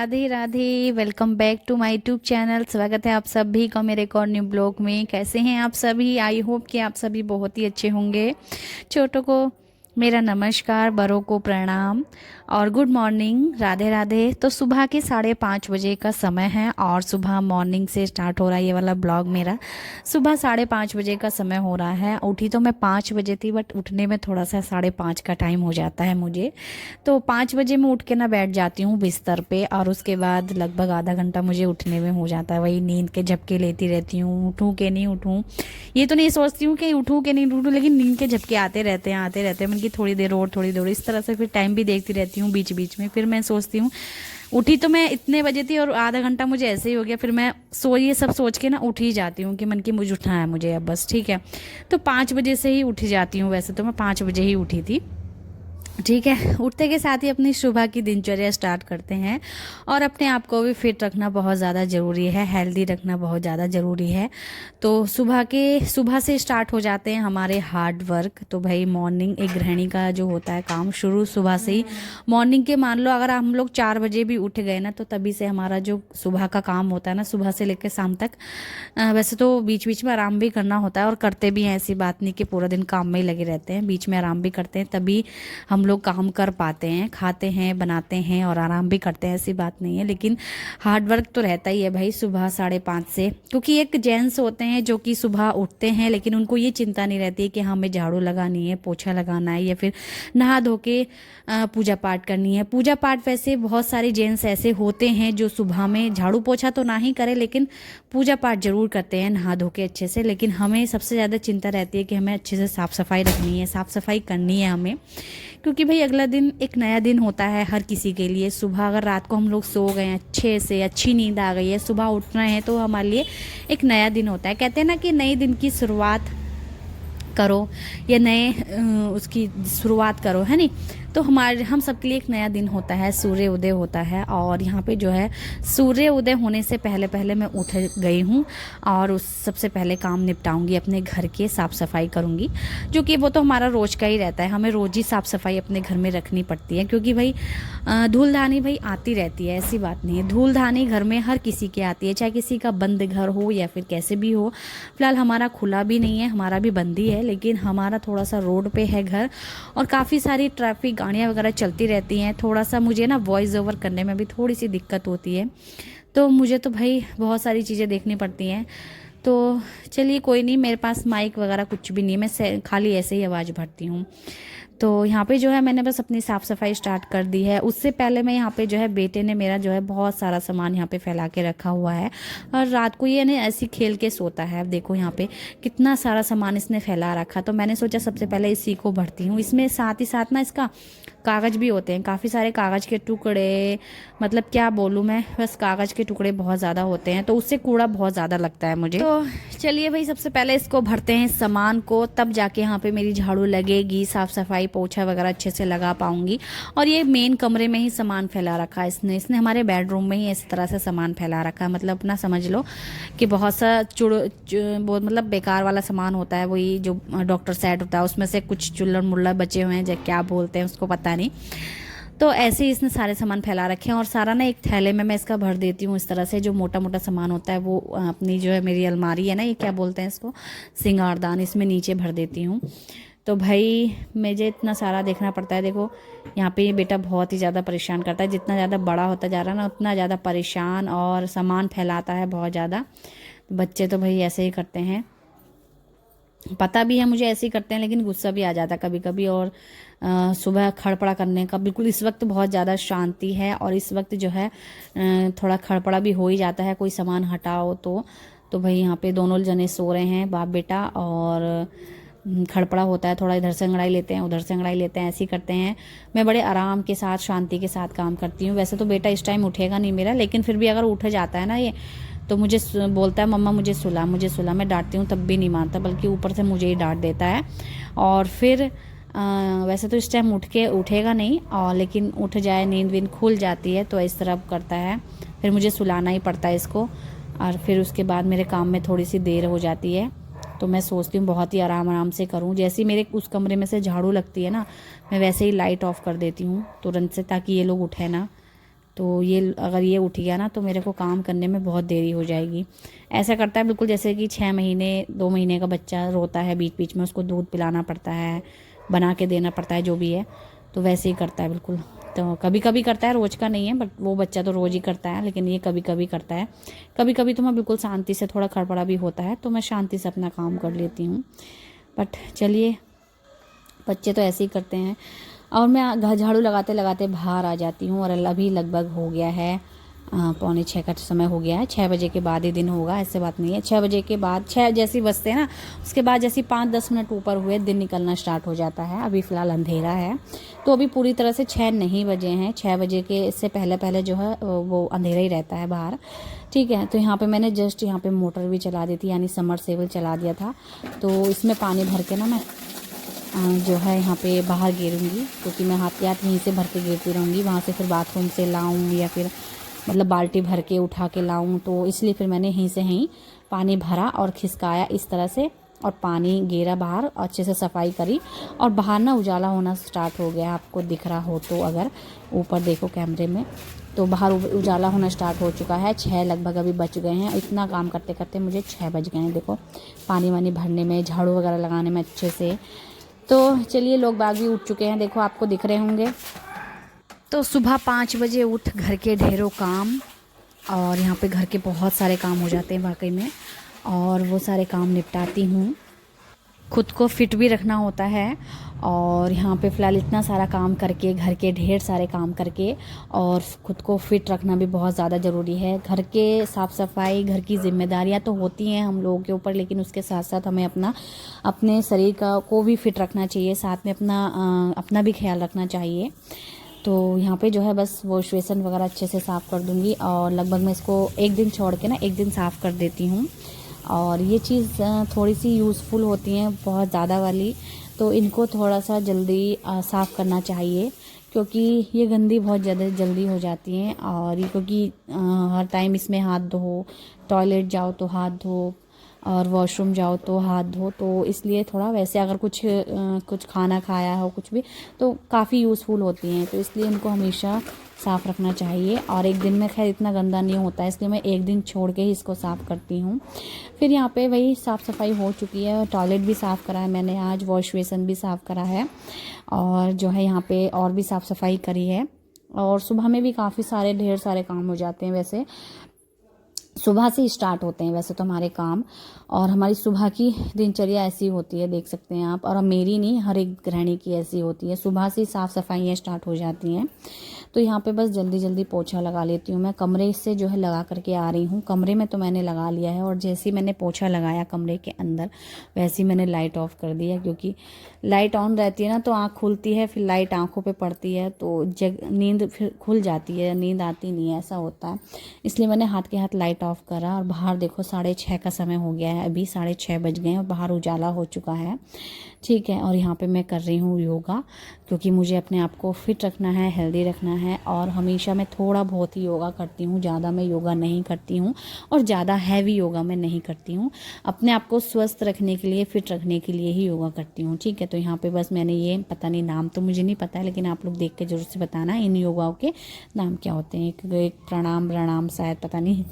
Radhe Radhe. Welcome back to my YouTube channel. स्वागत है आप सभी का मेरे एक और न्यू ब्लॉग में। कैसे हैं आप सभी? आई होप कि आप सभी बहुत ही अच्छे होंगे। छोटों को मेरा नमस्कार, बड़ों को प्रणाम और गुड मॉर्निंग, राधे राधे। तो सुबह के 5:30 बजे का समय है और सुबह मॉर्निंग से स्टार्ट हो रहा है ये वाला ब्लॉग मेरा। सुबह 5:30 बजे का समय हो रहा है। उठी तो मैं 5 बजे थी, बट उठने में थोड़ा सा 5:30 का टाइम हो जाता है मुझे। तो 5 बजे मैं उठ के ना बैठ जाती हूँ बिस्तर पे और उसके बाद लगभग आधा घंटा मुझे उठने में हो जाता है। वही नींद के झपके लेती रहती हूँ, उठूँ कि नहीं उठूँ। ये तो नहीं सोचती हूँ कि उठूँ कि नहीं उठूँ, लेकिन नींद के झपके आते रहते हैं मन की थोड़ी देर और थोड़ी देर और, इस तरह से फिर टाइम भी देखती रहती हूँ बीच बीच में। फिर मैं सोचती हूँ, उठी तो मैं इतने बजे थी और आधा घंटा मुझे ऐसे ही हो गया। फिर मैं ये सब सोच के ना उठ ही जाती हूँ कि मन की मुझे उठना है मुझे अब बस, ठीक है। तो 5 बजे से ही उठ जाती हूँ। वैसे तो मैं 5 बजे ही उठी थी, ठीक है। उठते के साथ ही अपनी सुबह की दिनचर्या स्टार्ट करते हैं और अपने आप को भी फिट रखना बहुत ज़्यादा ज़रूरी है, हेल्दी रखना बहुत ज़्यादा ज़रूरी है। तो सुबह से स्टार्ट हो जाते हैं हमारे हार्ड वर्क। तो भाई मॉर्निंग एक गृहिणी का जो होता है काम शुरू सुबह से ही। मॉर्निंग के मान लो अगर हम लोग 4 बजे भी उठ गए ना, तो तभी से हमारा जो सुबह का काम होता है ना, सुबह से लेकर शाम तक, वैसे तो बीच बीच में आराम भी करना होता है और करते भी हैं। ऐसी बात नहीं कि पूरा दिन काम में ही लगे रहते हैं, बीच में आराम भी करते हैं, तभी हम लोग काम कर पाते हैं। खाते हैं, बनाते हैं और आराम भी करते हैं, ऐसी बात नहीं है। लेकिन हार्ड वर्क तो रहता ही है भाई सुबह 5:30 से। क्योंकि एक जेंट्स होते हैं जो कि सुबह उठते हैं, लेकिन उनको ये चिंता नहीं रहती है कि हमें झाड़ू लगानी है, पोछा लगाना है या फिर नहा धो के पूजा पाठ करनी है। पूजा पाठ वैसे बहुत सारे जेंट्स ऐसे होते हैं जो सुबह में झाड़ू पोछा तो ना ही करें, लेकिन पूजा पाठ जरूर करते हैं नहा धो के अच्छे से। लेकिन हमें सबसे ज़्यादा चिंता रहती है कि हमें अच्छे से साफ़ सफाई रखनी है, साफ़ सफाई करनी है हमें। क्योंकि भाई अगला दिन एक नया दिन होता है हर किसी के लिए। सुबह अगर रात को हम लोग सो गए हैं अच्छे से, अच्छी नींद आ गई है, सुबह उठना है, तो हमारे लिए एक नया दिन होता है। कहते हैं ना कि नए दिन की शुरुआत करो या नए उसकी शुरुआत करो, है नहीं। तो हम सबके लिए एक नया दिन होता है, सूर्य उदय होता है। और यहाँ पे जो है सूर्य उदय होने से पहले पहले मैं उठ गई हूँ और उस सबसे पहले काम निपटाऊंगी, अपने घर के साफ़ सफाई करूँगी। जो कि वो तो हमारा रोज़ का ही रहता है, हमें रोज़ ही साफ़ सफाई अपने घर में रखनी पड़ती है। क्योंकि भाई धूल धानी भाई आती रहती है, ऐसी बात नहीं है। धूल धानी घर में हर किसी के आती है, चाहे किसी का बंद घर हो या फिर कैसे भी हो। फिलहाल हमारा खुला भी नहीं है, हमारा भी बंद ही है, लेकिन हमारा थोड़ा सा रोड पे है घर और काफ़ी सारी ट्रैफिक गाड़ियाँ वगैरह चलती रहती हैं। थोड़ा सा मुझे ना वॉइस ओवर करने में भी थोड़ी सी दिक्कत होती है, तो मुझे तो भाई बहुत सारी चीज़ें देखनी पड़ती हैं। तो चलिए कोई नहीं, मेरे पास माइक वगैरह कुछ भी नहीं है, मैं खाली ऐसे ही आवाज़ भरती हूँ। तो यहाँ पे जो है मैंने बस अपनी साफ़ सफाई स्टार्ट कर दी है। उससे पहले मैं यहाँ पे जो है बेटे ने मेरा जो है बहुत सारा सामान यहाँ पे फैला के रखा हुआ है और रात को ये ना ऐसी खेल के सोता है। अब देखो यहाँ पे कितना सारा सामान इसने फैला रखा, तो मैंने सोचा सबसे पहले इसी को भरती हूँ। इसमें साथ ही साथ ना इसका कागज़ भी होते हैं, काफ़ी सारे कागज़ के टुकड़े, मतलब क्या बोलूँ मैं, बस कागज़ के टुकड़े बहुत ज़्यादा होते हैं, तो उससे कूड़ा बहुत ज़्यादा लगता है मुझे। तो चलिए भाई सबसे पहले इसको भरते हैं सामान को, तब जाके यहाँ पे मेरी झाड़ू लगेगी, साफ़ सफाई पोछा वगैरह अच्छे से लगा पाऊंगी। और ये मेन कमरे में ही सामान फैला रखा है इसने हमारे बेडरूम में ही इस तरह से सामान फैला रखा है। मतलब अपना समझ लो कि बहुत सा बहुत मतलब बेकार वाला सामान होता है, वही जो डॉक्टर सेट होता है, उसमें से कुछ चुल्लड़ मुल्लड़ बचे हुए हैं, जो क्या बोलते हैं उसको पता नहीं। तो ऐसे ही इसने सारे सामान फैला रखे हैं और सारा ना एक थैले में मैं इसका भर देती हूँ इस तरह से। जो मोटा मोटा सामान होता है वो अपनी जो है मेरी अलमारी है ना, ये क्या बोलते हैं इसको, सिंगारदान, इसमें नीचे भर देती हूँ। तो भाई मुझे इतना सारा देखना पड़ता है। देखो यहाँ पे ये बेटा बहुत ही ज़्यादा परेशान करता है, जितना ज़्यादा बड़ा होता जा रहा है ना उतना ज़्यादा परेशान और सामान फैलाता है बहुत ज़्यादा। बच्चे तो भाई ऐसे ही करते हैं, पता भी है मुझे ऐसे ही करते हैं, लेकिन गुस्सा भी आ जाता है कभी कभी। और सुबह खड़पड़ा करने का बिल्कुल, इस वक्त बहुत ज़्यादा शांति है और इस वक्त जो है थोड़ा खड़पड़ा भी हो ही जाता है, कोई सामान हटाओ तो भाई यहाँ पे दोनों जने सो रहे हैं बाप बेटा, और खड़पड़ा होता है, थोड़ा इधर से अंगड़ाई लेते हैं उधर से अंगड़ाई लेते हैं, ऐसे ही करते हैं। मैं बड़े आराम के साथ शांति के साथ काम करती हूँ। वैसे तो बेटा इस टाइम उठेगा नहीं मेरा, लेकिन फिर भी अगर उठ जाता है ना ये, तो मुझे बोलता है मम्मा मुझे सुला मुझे सुला। मैं डांटती हूँ तब भी नहीं मानता, बल्कि ऊपर से मुझे ही डांट देता है। और फिर वैसे तो इस टाइम उठेगा नहीं, और लेकिन उठ जाए, नींद वींद खुल जाती है तो इस तरह करता है। फिर मुझे सुलाना ही पड़ता है इसको, और फिर उसके बाद मेरे काम में थोड़ी सी देर हो जाती है। तो मैं सोचती हूँ बहुत ही आराम आराम से करूँ। जैसे ही मेरे उस कमरे में से झाड़ू लगती है ना, मैं वैसे ही लाइट ऑफ कर देती हूँ तुरंत से, ताकि ये लोग उठे ना। तो ये अगर ये उठ गया ना तो मेरे को काम करने में बहुत देरी हो जाएगी। ऐसा करता है बिल्कुल जैसे कि 6 महीने 2 महीने का बच्चा रोता है, बीच बीच में उसको दूध पिलाना पड़ता है, बना के देना पड़ता है, जो भी है, तो वैसे ही करता है बिल्कुल। तो कभी कभी करता है, रोज़ का नहीं है, बट वो बच्चा तो रोज़ ही करता है, लेकिन ये कभी कभी करता है। कभी कभी तो मैं बिल्कुल शांति से, थोड़ा खड़बड़ा भी होता है तो मैं शांति से अपना काम कर लेती हूँ। बट चलिए, बच्चे तो ऐसे ही करते हैं। और मैं झाड़ू लगाते लगाते बाहर आ जाती हूँ, और अभी लगभग हो गया है 5:45 का समय हो गया है। 6 बजे के बाद ही दिन होगा, ऐसे बात नहीं है। 6 बजे के बाद, 6 जैसे ही बजते हैं ना, उसके बाद जैसे 5-10 मिनट ऊपर हुए दिन निकलना स्टार्ट हो जाता है। अभी फ़िलहाल अंधेरा है, तो अभी पूरी तरह से 6 नहीं बजे हैं। 6 बजे के इससे पहले पहले जो है वो अंधेरा ही रहता है बाहर, ठीक है। तो यहाँ पे मैंने जस्ट यहाँ पे मोटर भी चला दी थी, यानी समरसेबल चला दिया था। तो इसमें पानी भर के ना मैं जो है यहाँ पे बाहर गिरूँगी, क्योंकि मैं हाथ यहीं से भर के गिरती रहूँगी, वहाँ से फिर बाथरूम से लाऊँ या फिर मतलब बाल्टी भर के उठा के लाऊं, तो इसलिए फिर मैंने यहीं से यहीं पानी भरा और खिसकाया इस तरह से, और पानी गिरा बाहर, अच्छे से सफाई करी। और बाहर ना उजाला होना स्टार्ट हो गया, आपको दिख रहा हो तो, अगर ऊपर देखो कैमरे में, तो बाहर उजाला होना स्टार्ट हो चुका है। 6 लगभग अभी बच गए हैं। इतना काम करते करते मुझे 6 बज गए हैं, देखो, पानी वानी भरने में, झाड़ू वगैरह लगाने में अच्छे से। तो चलिए, लोग बाग भी उठ चुके हैं, देखो आपको दिख रहे होंगे। तो सुबह 5 बजे उठ घर के ढेरों काम, और यहाँ पे घर के बहुत सारे काम हो जाते हैं वाकई में, और वो सारे काम निपटाती हूँ। खुद को फिट भी रखना होता है, और यहाँ पे फ़िलहाल इतना सारा काम करके, घर के ढेर सारे काम करके, और खुद को फिट रखना भी बहुत ज़्यादा ज़रूरी है। घर के साफ़ सफाई, घर की जिम्मेदारियाँ तो होती हैं हम लोगों के ऊपर, लेकिन उसके साथ साथ हमें अपने शरीर को भी फिट रखना चाहिए, साथ में अपना भी ख्याल रखना चाहिए। तो यहाँ पे जो है बस वॉश बेसन वगैरह अच्छे से साफ़ कर दूँगी, और लगभग मैं इसको एक दिन छोड़ के ना एक दिन साफ़ कर देती हूँ। और ये चीज़ थोड़ी सी यूज़फुल होती हैं, बहुत ज़्यादा वाली, तो इनको थोड़ा सा जल्दी साफ़ करना चाहिए, क्योंकि ये गंदी बहुत ज़्यादा जल्दी हो जाती हैं। और ये क्योंकि हर टाइम इसमें हाथ धो, टॉयलेट जाओ तो हाथ धो, और वॉशरूम जाओ तो हाथ धो, तो इसलिए थोड़ा वैसे अगर कुछ खाना खाया हो कुछ भी, तो काफ़ी यूज़फुल होती हैं, तो इसलिए इनको हमेशा साफ़ रखना चाहिए। और एक दिन में खैर इतना गंदा नहीं होता है, इसलिए मैं एक दिन छोड़ के ही इसको साफ़ करती हूँ। फिर यहाँ पे वही साफ़ सफाई हो चुकी है, टॉयलेट भी साफ़ करा है मैंने आज, वॉश बेसन भी साफ़ करा है, और जो है यहाँ पे और भी साफ़ सफाई करी है। और सुबह में भी काफ़ी सारे ढेर सारे काम हो जाते हैं, वैसे सुबह से स्टार्ट होते हैं वैसे तो हमारे काम, और हमारी सुबह की दिनचर्या ऐसी होती है, देख सकते हैं आप। और मेरी नहीं, हर एक गृहिणी की ऐसी होती है, सुबह से साफ़ सफाइयाँ स्टार्ट हो जाती हैं। तो यहाँ पे बस जल्दी जल्दी पोछा लगा लेती हूँ मैं, कमरे से जो है लगा करके आ रही हूँ। कमरे में तो मैंने लगा लिया है, और जैसे ही मैंने पोछा लगाया कमरे के अंदर, वैसे ही मैंने लाइट ऑफ कर दिया, क्योंकि लाइट ऑन रहती है ना तो आँख खुलती है, फिर लाइट आँखों पे पड़ती है तो नींद फिर खुल जाती है, नींद आती नहीं है, ऐसा होता है। इसलिए मैंने हाथ के हाथ लाइट ऑफ करा, और बाहर देखो 6:30 का समय हो गया है, अभी 6:30 बज गए हैं, और बाहर उजाला हो चुका है, ठीक है। और यहाँ पे मैं कर रही हूँ योगा, क्योंकि मुझे अपने आप को फिट रखना है, हेल्दी रखना है। और हमेशा मैं थोड़ा बहुत ही योगा करती हूँ, ज़्यादा मैं योगा नहीं करती हूँ, और ज़्यादा हैवी योगा मैं नहीं करती हूँ। अपने आप को स्वस्थ रखने के लिए, फिट रखने के लिए ही योगा करती हूँ, ठीक है। तो यहाँ पे बस मैंने ये, पता नहीं नाम तो मुझे नहीं पता है, लेकिन आप लोग देख के जरूर से बताना इन योगाओं के नाम क्या होते हैं। एक प्रणाम शायद, पता नहीं।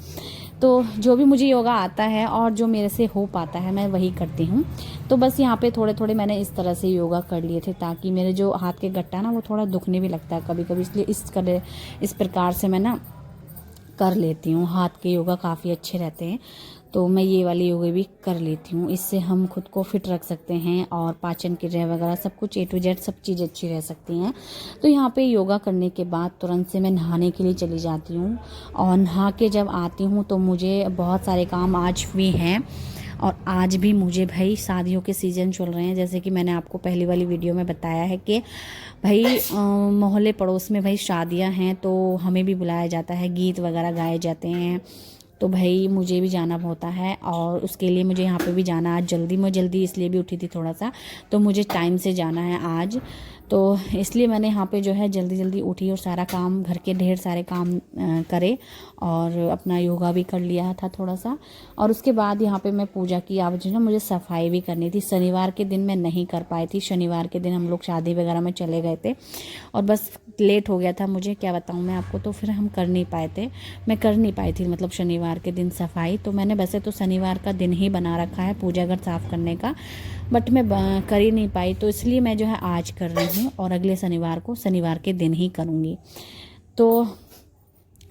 तो जो भी मुझे योगा आता है और जो मेरे से हो पाता है मैं वही करती हूँ। तो बस यहाँ पे थोड़े थोड़े मैंने इस तरह से योगा कर लिए थे, ताकि मेरे जो हाथ के गट्टा है ना वो थोड़ा दुखने भी लगता है कभी कभी, इसलिए इस प्रकार से मैं ना कर लेती हूँ। हाथ के योगा काफ़ी अच्छे रहते हैं, तो मैं ये वाले योगा भी कर लेती हूँ। इससे हम खुद को फिट रख सकते हैं, और पाचन क्रिया वगैरह सब कुछ A to Z सब चीज़ अच्छी रह सकती हैं। तो यहाँ पे योगा करने के बाद तुरंत से मैं नहाने के लिए चली जाती हूँ, और नहा के जब आती हूँ तो मुझे बहुत सारे काम आज भी हैं। और आज भी मुझे भाई शादियों के सीज़न चल रहे हैं, जैसे कि मैंने आपको पहली वाली वीडियो में बताया है कि भाई मोहल्ले पड़ोस में भाई शादियां हैं, तो हमें भी बुलाया जाता है, गीत वगैरह गाए जाते हैं, तो भाई मुझे भी जाना होता है। और उसके लिए मुझे यहाँ पे भी जाना, आज मैं जल्दी इसलिए भी उठी थी थोड़ा सा, तो मुझे टाइम से जाना है आज। तो इसलिए मैंने यहाँ पे जो है जल्दी जल्दी उठी और सारा काम, घर के ढेर सारे काम करे और अपना योगा भी कर लिया था थोड़ा सा। और उसके बाद यहाँ पे मैं पूजा की। अब जो है मुझे सफाई भी करनी थी। शनिवार के दिन मैं नहीं कर पाई थी। शनिवार के दिन हम लोग शादी वगैरह में चले गए थे और बस लेट हो गया था मुझे, क्या बताऊँ मैं आपको, तो फिर हम कर नहीं पाए थे। मैं कर नहीं पाई थी मतलब शनिवार के दिन सफाई। तो मैंने वैसे तो शनिवार का दिन ही बना रखा है पूजा घर साफ़ करने का, बट मैं कर ही नहीं पाई। तो इसलिए मैं जो है आज कर रही हूँ और अगले शनिवार को, शनिवार के दिन ही करूँगी। तो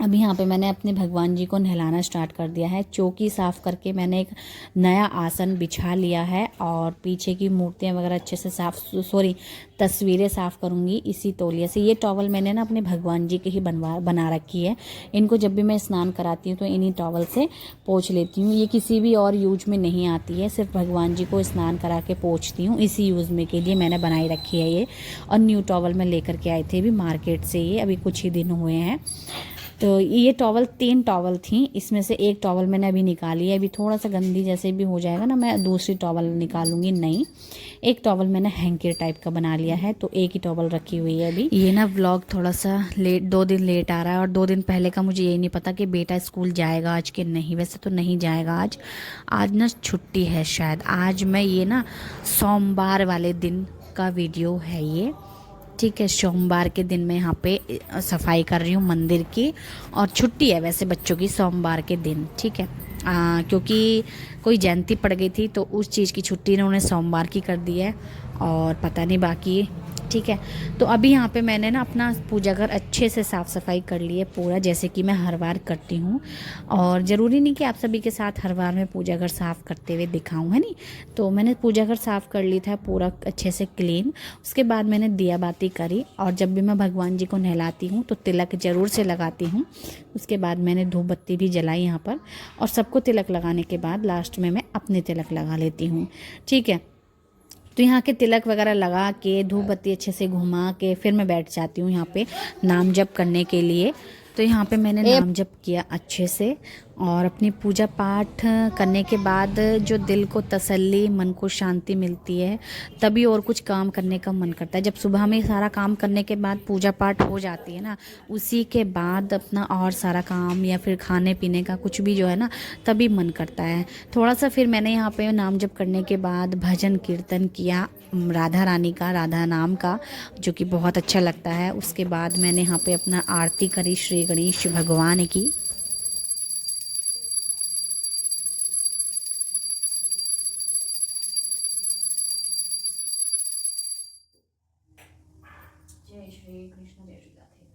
अभी यहाँ पे मैंने अपने भगवान जी को नहलाना स्टार्ट कर दिया है। चौकी साफ़ करके मैंने एक नया आसन बिछा लिया है और पीछे की मूर्तियाँ वगैरह अच्छे से तस्वीरें साफ़ करूँगी इसी तौलिया से। ये टॉवल मैंने ना अपने भगवान जी के ही बना रखी है। इनको जब भी मैं स्नान कराती हूँ तो इन्हीं टॉवल से पोंछ लेती हूँ। ये किसी भी और यूज में नहीं आती है, सिर्फ भगवान जी को स्नान करा के पोंछती हूँ, इसी यूज़ में के लिए मैंने बनाई रखी है ये। और न्यू टॉवल मैं लेकर के आई थी अभी मार्केट से, ये अभी कुछ ही दिन हुए हैं। तो ये टॉवल 3 टॉवल थी, इसमें से एक टॉवल मैंने अभी निकाली है। अभी थोड़ा सा गंदी जैसे भी हो जाएगा ना, मैं दूसरी टॉवल निकालूंगी। नहीं, एक टॉवल मैंने हैंकी टाइप का बना लिया है, तो एक ही टॉवल रखी हुई है अभी। ये ना व्लॉग थोड़ा सा लेट, 2 दिन लेट आ रहा है और 2 दिन पहले का मुझे यही नहीं पता कि बेटा स्कूल जाएगा आज कि नहीं। वैसे तो नहीं जाएगा आज ना छुट्टी है शायद। आज मैं ये ना सोमवार वाले दिन का वीडियो है ये, ठीक है। सोमवार के दिन मैं यहाँ पे सफाई कर रही हूँ मंदिर की, और छुट्टी है वैसे बच्चों की सोमवार के दिन, ठीक है। क्योंकि कोई जयंती पड़ गई थी तो उस चीज़ की छुट्टी इन्होंने सोमवार की कर दी है, और पता नहीं बाकी, ठीक है। तो अभी यहाँ पे मैंने ना अपना पूजा घर अच्छे से साफ़ सफाई कर ली है पूरा, जैसे कि मैं हर बार करती हूँ। और ज़रूरी नहीं कि आप सभी के साथ हर बार मैं पूजा घर साफ़ करते हुए दिखाऊँ, है नहीं। तो मैंने पूजा घर साफ़ कर ली था पूरा अच्छे से क्लीन। उसके बाद मैंने दिया बाती करी, और जब भी मैं भगवान जी को नहलाती हूँ तो तिलक ज़रूर से लगाती हूँ। उसके बाद मैंने धूप बत्ती भी जलाई यहाँ पर, और सबको तिलक लगाने के बाद लास्ट में मैं अपने तिलक लगा लेती हूँ, ठीक है। तो यहाँ के तिलक वगैरह लगा के धूप बत्ती अच्छे से घुमा के फिर मैं बैठ जाती हूँ यहाँ पे नाम जप करने के लिए। तो यहाँ पे मैंने नाम जप किया अच्छे से, और अपनी पूजा पाठ करने के बाद जो दिल को तसल्ली, मन को शांति मिलती है, तभी और कुछ काम करने का मन करता है। जब सुबह में सारा काम करने के बाद पूजा पाठ हो जाती है ना, उसी के बाद अपना और सारा काम या फिर खाने पीने का कुछ भी जो है ना, तभी मन करता है थोड़ा सा। फिर मैंने यहाँ पे नाम जप करने के बाद भजन कीर्तन किया राधा रानी का, राधा नाम का, जो कि बहुत अच्छा लगता है। उसके बाद मैंने यहाँ पे अपना आरती करी श्री गणेश भगवान की। जय श्री कृष्ण, जय श्री राधे।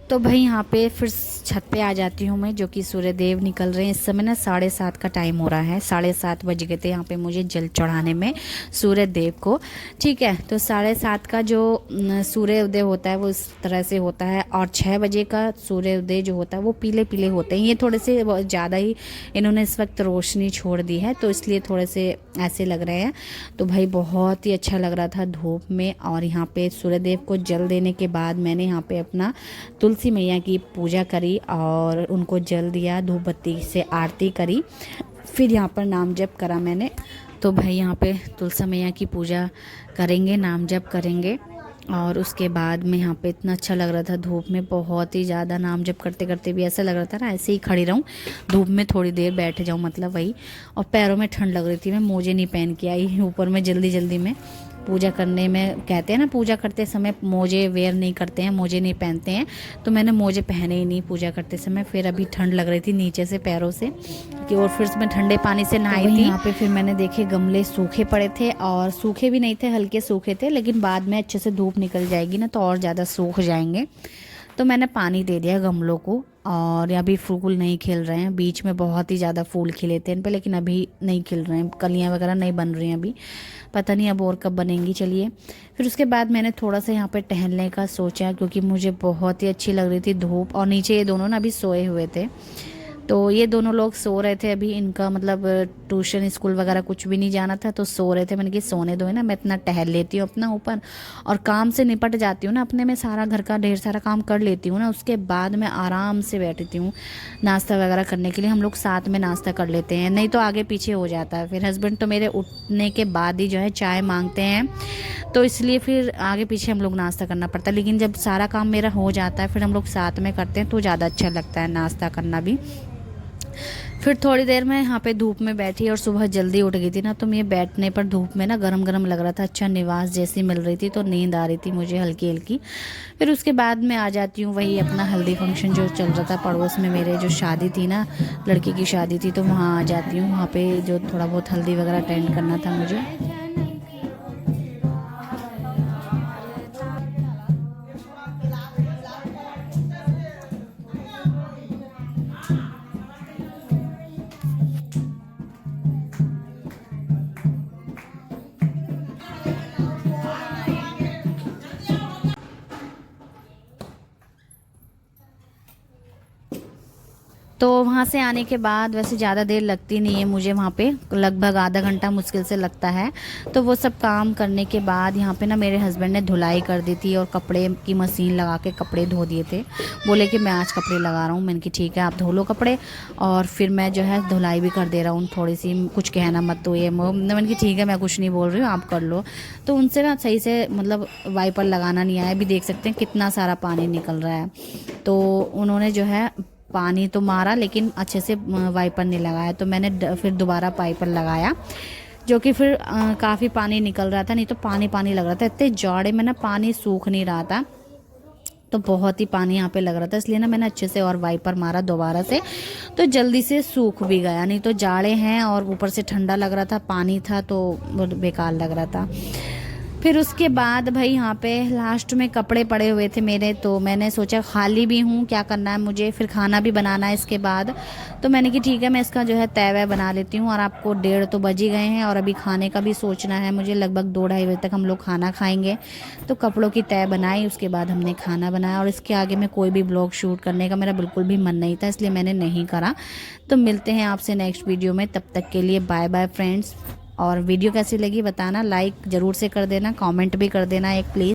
तो भाई यहाँ पे फिर छत पे आ जाती हूँ मैं, जो कि सूर्य देव निकल रहे हैं। इस समय ना 7:30 का टाइम हो रहा है, 7:30 बज गए थे यहाँ पे मुझे जल चढ़ाने में सूर्य देव को, ठीक है। तो 7:30 का जो सूर्य उदय होता है वो इस तरह से होता है, और 6 बजे का सूर्य उदय जो होता है वो पीले पीले होते हैं। ये थोड़े से ज़्यादा ही इन्होंने इस वक्त रोशनी छोड़ दी है, तो इसलिए थोड़े से ऐसे लग रहे हैं। तो भाई बहुत ही अच्छा लग रहा था धूप में। और यहाँ पे सूर्य देव को जल देने के बाद मैंने यहाँ पे अपना तुलसी मैया की पूजा करी और उनको जल दिया, धूप बत्ती से आरती करी, फिर यहाँ पर नाम जप करा मैंने। तो भाई यहाँ पे तुलसी मैया की पूजा करेंगे, नाम जप करेंगे। और उसके बाद में यहाँ पे इतना अच्छा लग रहा था धूप में, बहुत ही ज़्यादा। नाम जप करते करते भी ऐसा लग रहा था ना ऐसे ही खड़ी रहूँ धूप में, थोड़ी देर बैठ जाऊँ मतलब वही। और पैरों में ठंड लग रही थी, मैं मोजे नहीं पहन के आई ऊपर में जल्दी जल्दी में पूजा करने में। कहते हैं ना पूजा करते समय मोजे वेयर नहीं करते हैं, मोजे नहीं पहनते हैं, तो मैंने मोजे पहने ही नहीं पूजा करते समय। फिर अभी ठंड लग रही थी नीचे से पैरों से कि, और फिर मैं ठंडे पानी से नहाई थी। यहाँ पे फिर मैंने देखे गमले सूखे पड़े थे, और सूखे भी नहीं थे, हल्के सूखे थे, लेकिन बाद में अच्छे से धूप निकल जाएगी ना तो और ज़्यादा सूख जाएंगे। तो मैंने पानी दे दिया गमलों को। और अभी फूल नहीं खिल रहे हैं, बीच में बहुत ही ज़्यादा फूल खिले थे इन पे, लेकिन अभी नहीं खिल रहे हैं, कलियां वगैरह नहीं बन रही हैं अभी, पता नहीं अब और कब बनेंगी। चलिए फिर उसके बाद मैंने थोड़ा सा यहाँ पे टहलने का सोचा, क्योंकि मुझे बहुत ही अच्छी लग रही थी धूप, और नीचे ये दोनों ना अभी सोए हुए थे। तो ये दोनों लोग सो रहे थे अभी, इनका मतलब ट्यूशन स्कूल वगैरह कुछ भी नहीं जाना था, तो सो रहे थे। मैंने कि सोने दो है ना, मैं इतना टहल लेती हूँ अपना ऊपर, और काम से निपट जाती हूँ ना अपने में, सारा घर का ढेर सारा काम कर लेती हूँ ना, उसके बाद मैं आराम से बैठती हूँ नाश्ता वगैरह करने के लिए। हम लोग साथ में नाश्ता कर लेते हैं, नहीं तो आगे पीछे हो जाता है। फिर हस्बैंड तो मेरे उठने के बाद ही जो है चाय मांगते हैं, तो इसलिए फिर आगे पीछे हम लोग नाश्ता करना पड़ता है। लेकिन जब सारा काम मेरा हो जाता है फिर हम लोग साथ में करते हैं, तो ज़्यादा अच्छा लगता है नाश्ता करना भी। फिर थोड़ी देर में यहाँ पे धूप में बैठी, और सुबह जल्दी उठ गई थी ना, तो मैं बैठने पर धूप में ना गरम गरम लग रहा था, अच्छा निवास जैसी मिल रही थी, तो नींद आ रही थी मुझे हल्की हल्की। फिर उसके बाद मैं आ जाती हूँ, वही अपना हल्दी फंक्शन जो चल रहा था पड़ोस में मेरे, जो शादी थी ना, लड़की की शादी थी, तो वहाँ आ जाती हूँ। वहाँ पे जो थोड़ा बहुत हल्दी वगैरह अटेंड करना था मुझे। तो वहाँ से आने के बाद वैसे ज़्यादा देर लगती नहीं है मुझे वहाँ पे, लगभग आधा घंटा मुश्किल से लगता है। तो वो सब काम करने के बाद यहाँ पे ना मेरे हस्बैंड ने धुलाई कर दी थी, और कपड़े की मशीन लगा के कपड़े धो दिए थे। बोले कि मैं आज कपड़े लगा रहा हूँ, मैंने कि ठीक है आप धो लो कपड़े, और फिर मैं जो है धुलाई भी कर दे रहा हूँ थोड़ी सी, कुछ कहना मत, तो ये मैंने कि ठीक है मैं कुछ नहीं बोल रही हूँ, आप कर लो। तो उनसे ना सही से मतलब वाइपर लगाना नहीं आया, भी देख सकते हैं कितना सारा पानी निकल रहा है। तो उन्होंने जो है पानी तो मारा, लेकिन अच्छे से वाइपर नहीं लगाया, तो मैंने फिर दोबारा वाइपर लगाया, जो कि फिर काफ़ी पानी निकल रहा था, नहीं तो पानी पानी लग रहा था, इतने जाड़े में ना पानी सूख नहीं रहा था, तो बहुत ही पानी यहाँ पे लग रहा था, इसलिए ना मैंने अच्छे से और वाइपर मारा दोबारा से, तो जल्दी से सूख भी गया। नहीं तो जाड़े हैं और ऊपर से ठंडा लग रहा था, पानी था तो बहुत बेकार लग रहा था। फिर उसके बाद भाई यहाँ पे लास्ट में कपड़े पड़े हुए थे मेरे, तो मैंने सोचा खाली भी हूँ, क्या करना है मुझे, फिर खाना भी बनाना है इसके बाद। तो मैंने कि ठीक है मैं इसका जो है तय वह बना लेती हूँ, और आपको 1:30 तो बज ही गए हैं, और अभी खाने का भी सोचना है मुझे, लगभग 2-2:30 बजे तक हम लोग खाना खाएंगे। तो कपड़ों की तय बनाई, उसके बाद हमने खाना बनाया, और इसके आगे में कोई भी ब्लॉग शूट करने का मेरा बिल्कुल भी मन नहीं था, इसलिए मैंने नहीं करा। तो मिलते हैं आपसे नेक्स्ट वीडियो में, तब तक के लिए बाय बाय फ्रेंड्स। और वीडियो कैसी लगी बताना, लाइक ज़रूर से कर देना, कमेंट भी कर देना एक प्लीज़।